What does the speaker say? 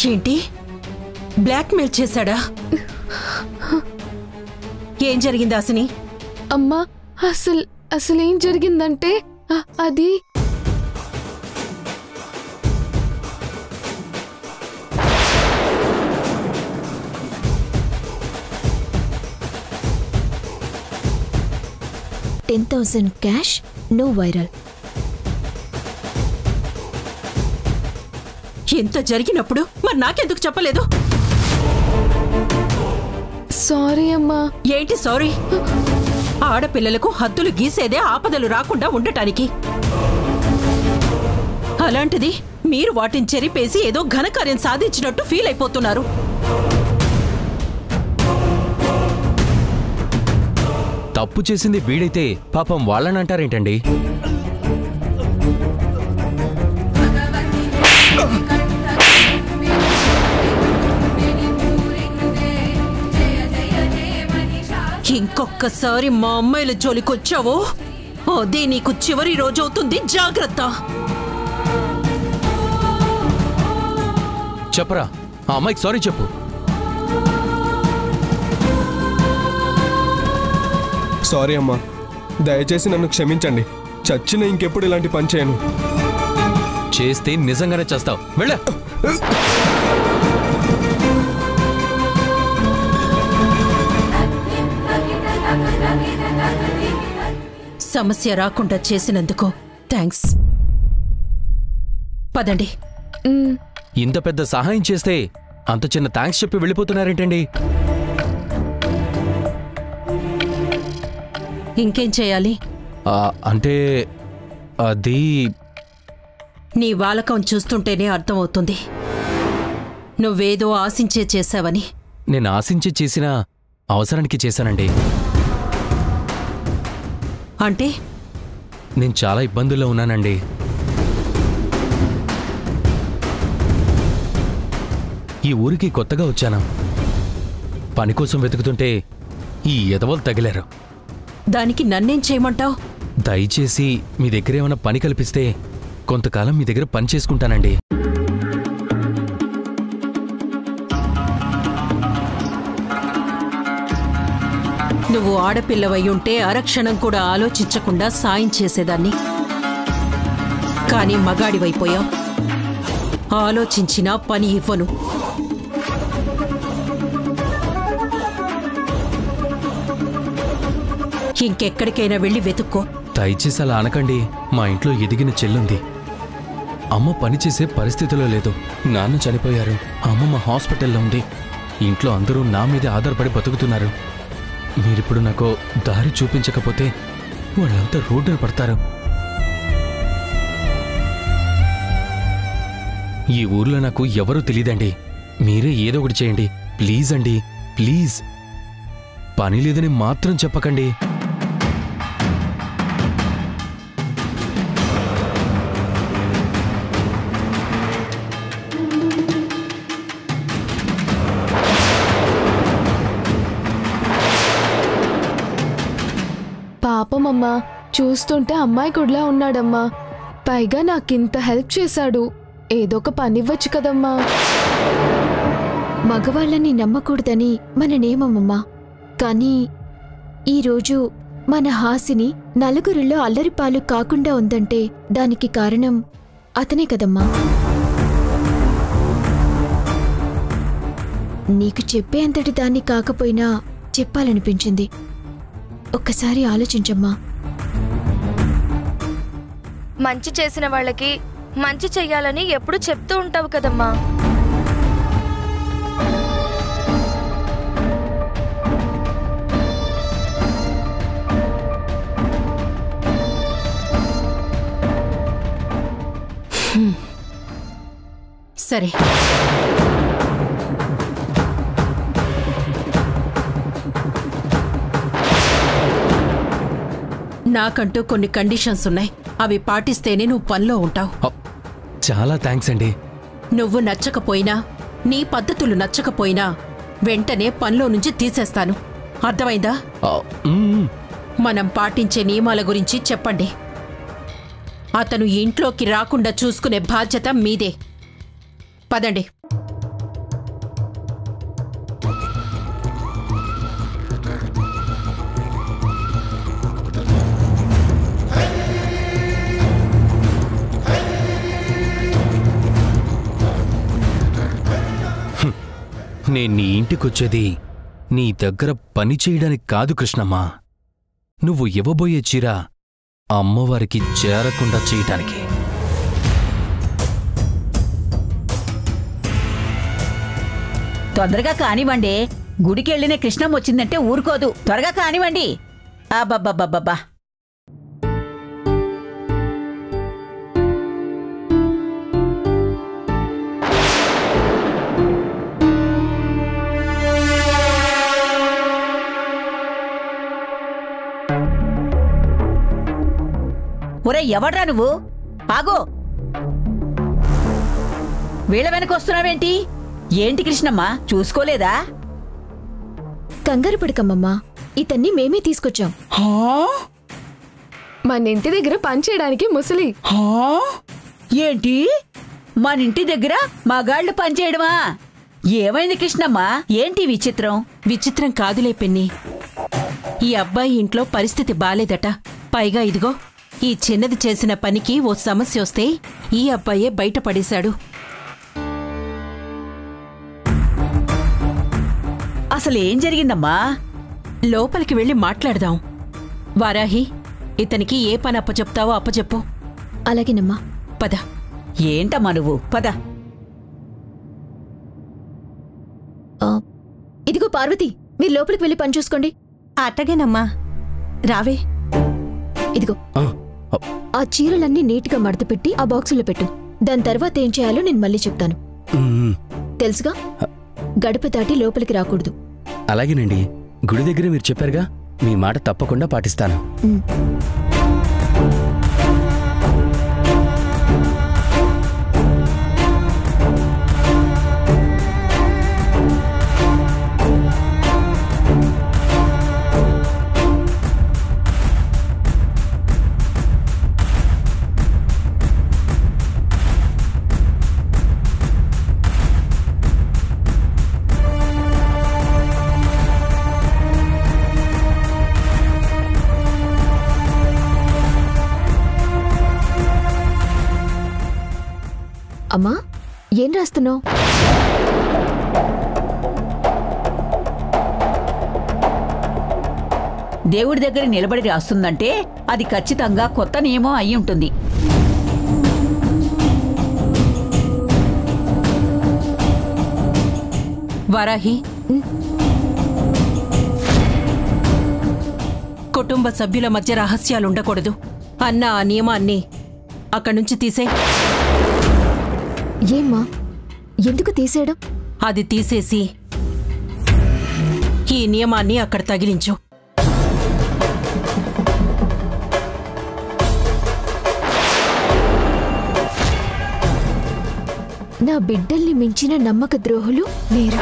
ఏంటి బ్లాక్మెయిల్ చేశాడా? ఏం జరిగింది హాసిని? అమ్మా అసలేం జరిగిందంటే అది $10,000 cash, no viral. ఎంత జరిగినప్పుడు మరి నాకెందుకు చెప్పలేదు? సారీ అమ్మా. ఏంటి సారీ? ఆడపిల్లలకు హద్దులు గీసేదే ఆపదలు రాకుండా ఉండటానికి. అలాంటిది మీరు వాటిని చెరిపేసి ఏదో ఘనకార్యం సాధించినట్టు ఫీల్ అయిపోతున్నారు. తప్పు చేసింది వీడైతే పాపం వాళ్ళని అంటారేంటండి? ఇంకొక్కసారి మా అమ్మాయిల జోలికొచ్చావో అదే నీకు చివరి రోజవుతుంది. జాగ్రత్త. చెప్పరా, ఆ అమ్మాయికి సారీ చెప్పు. సారీ అమ్మా, దయచేసి నన్ను క్షమించండి. చచ్చిన ఇంకెప్పుడు ఇలాంటి పని చేయను. చేస్తే నిజంగానే చేస్తావు. వెళ్ళ. సమస్య రాకుండా చేసినందుకు థ్యాంక్స్. పదండి. ఇంత పెద్ద సహాయం చేస్తే అంత చిన్న థ్యాంక్స్ చెప్పి వెళ్ళిపోతున్నారేంటండి? ఇంకేం చేయాలి? అంటే అది నీ వాలకం చూస్తుంటేనే అర్థమవుతుంది నువ్వేదో ఆశించే చేశావని. నేను ఆశించి చేసిన అవసరానికి చేశానండి. అంటే నేను చాలా ఇబ్బందుల్లో ఉన్నానండి. ఈ ఊరికి కొత్తగా వచ్చాను. పని కోసం వెతుకుతుంటే ఈ ఎదవలు తగిలారు. దానికి నన్నేం చేయమంటావు? దయచేసి మీ దగ్గర ఏమైనా పని కల్పిస్తే కొంతకాలం మీ దగ్గర పని చేసుకుంటానండి. నువ్వు ఆడపిల్లవై ఉంటే అరక్షణం కూడా ఆలోచించకుండా సాయం చేసేదాన్ని. కానీ మగాడివైపోయావు. ఆలోచించినా పని ఇవ్వను. ఇంకెక్కడికైనా వెళ్ళి వెతుక్కో. దయచేసి అలా అనకండి. మా ఇంట్లో ఎదిగిన చెల్లుంది. అమ్మ పనిచేసే పరిస్థితిలో లేదు. నాన్న చనిపోయారు. అమ్మమ్మ హాస్పిటల్లో ఉంది. ఇంట్లో అందరూ నా మీదే ఆధారపడి బతుకుతున్నారు. మీరిప్పుడు నాకు దారి చూపించకపోతే వాళ్ళంతా రోడ్డున పడతారు. ఈ ఊర్లో నాకు ఎవరూ తెలీదండి. మీరే ఏదో ఒకటి చేయండి ప్లీజ్ అండి, ప్లీజ్. పని లేదని మాత్రం చెప్పకండి. పాపమమ్మా, చూస్తుంటే అమ్మాయి గుడిలా ఉన్నాడమ్మా. పైగా నాకింత హెల్ప్ చేశాడు. ఏదో ఒక పని ఇవ్వచ్చు కదమ్మా. మగవాళ్ళని నమ్మకూడదని మన నియమమమ్మా. కానీ ఈరోజు మన హాసిని నలుగురిలో అల్లరిపాలు కాకుండా ఉందంటే దానికి కారణం అతనే కదమ్మా. నీకు చెప్పేంతటి దాన్ని కాకపోయినా చెప్పాలనిపించింది. ఒక్కసారి ఆలోచించమ్మా. మంచి చేసిన వాళ్ళకి మంచి చెయ్యాలని ఎప్పుడు చెప్తూ ఉంటావు కదమ్మా. సరే, నాకంటూ కొన్ని కండిషన్స్ ఉన్నాయి. అవి పాటిస్తేనే నువ్వు పనిలో ఉంటావు. చాలా థ్యాంక్స్ అండి. నువ్వు నచ్చకపోయినా, నీ పద్ధతులు నచ్చకపోయినా వెంటనే పనిలో నుంచి తీసేస్తాను. అర్థమైందా? మనం పాటించే నియమాల గురించి చెప్పండి. అతను ఇంట్లోకి రాకుండా చూసుకునే బాధ్యత మీదే. పదండి. నేను నీ ఇంటికొచ్చేది నీ దగ్గర పని చేయడానికి కాదు కృష్ణమ్మ. నువ్వు ఇవ్వబోయే చీర అమ్మవారికి చేరకుండా చేయటానికి. తొందరగా కానివ్వండి. గుడికెళ్ళిన కృష్ణమ్మ వచ్చిందంటే ఊరుకోదు. త్వరగా కానివ్వండి. అబ్బబ్బబ్బబ్బబ్బా. ఒరే ఎవడ్రా నువ్వు? ఆగో. వీళ్ళ వెనకొస్తున్నావేంటి? ఏంటి కృష్ణమ్మ, చూసుకోలేదా? కంగారు పడకమ్మమ్మా, ఇతన్ని మేమే తీసుకొచ్చాం. మన ఇంటి దగ్గర పనిచేయడానికి ముసలి. ఏంటి, మన ఇంటి దగ్గర మగాళ్ళు పనిచేయడమా? ఏమైంది కృష్ణమ్మ? ఏంటి విచిత్రం? విచిత్రం కాదులే పిన్ని. ఈ అబ్బాయి ఇంట్లో పరిస్థితి బాలేదట. పైగా ఇదిగో ఈ చిన్నది చేసిన పనికి ఓ సమస్య వస్తే ఈ అబ్బాయే బయటపడేశాడు. అసలేం జరిగిందమ్మా? లోపలికి వెళ్ళి మాట్లాడదాం. వారాహి, ఇతనికి ఏ పని అప్పచెప్తావో అప్పచెప్పు. అలాగేనమ్మా. పద. ఏంటమ్మా నువ్వు? పద. ఇదిగో పార్వతి, మీరు లోపలికి వెళ్ళి పని చూసుకోండి. అట్టగేనమ్మా, రావే. ఇదిగో ఆ చీరలన్నీ నీట్గా మడతపెట్టి ఆ బాక్సులో పెట్టు. దాని తర్వాత ఏం చేయాలో నేను మళ్ళీ చెప్తాను. తెలుసుగా, గడప దాటి లోపలికి రాకూడదు. అలాగేనండి. గుడి దగ్గర మీరు చెప్పారుగా, మీ మాట తప్పకుండా పాటిస్తాను. అమ్మా, ఏం రాస్తున్నావు? దేవుడి దగ్గర నిలబడి రాస్తుందంటే అది ఖచ్చితంగా కొత్త నియమం అయి ఉంటుంది. వారాహి, కుటుంబ సభ్యుల మధ్య రహస్యాలుండకూడదు అన్న ఆ నియమాన్ని అక్కడి నుంచి తీసే. ఏమ్మా, ఎందుకు తీసేయడం? అది తీసేసి ఈ నియమాన్ని అక్కడ తగిలించు. నా బిడ్డల్ని మించిన నమ్మక ద్రోహులు లేరు.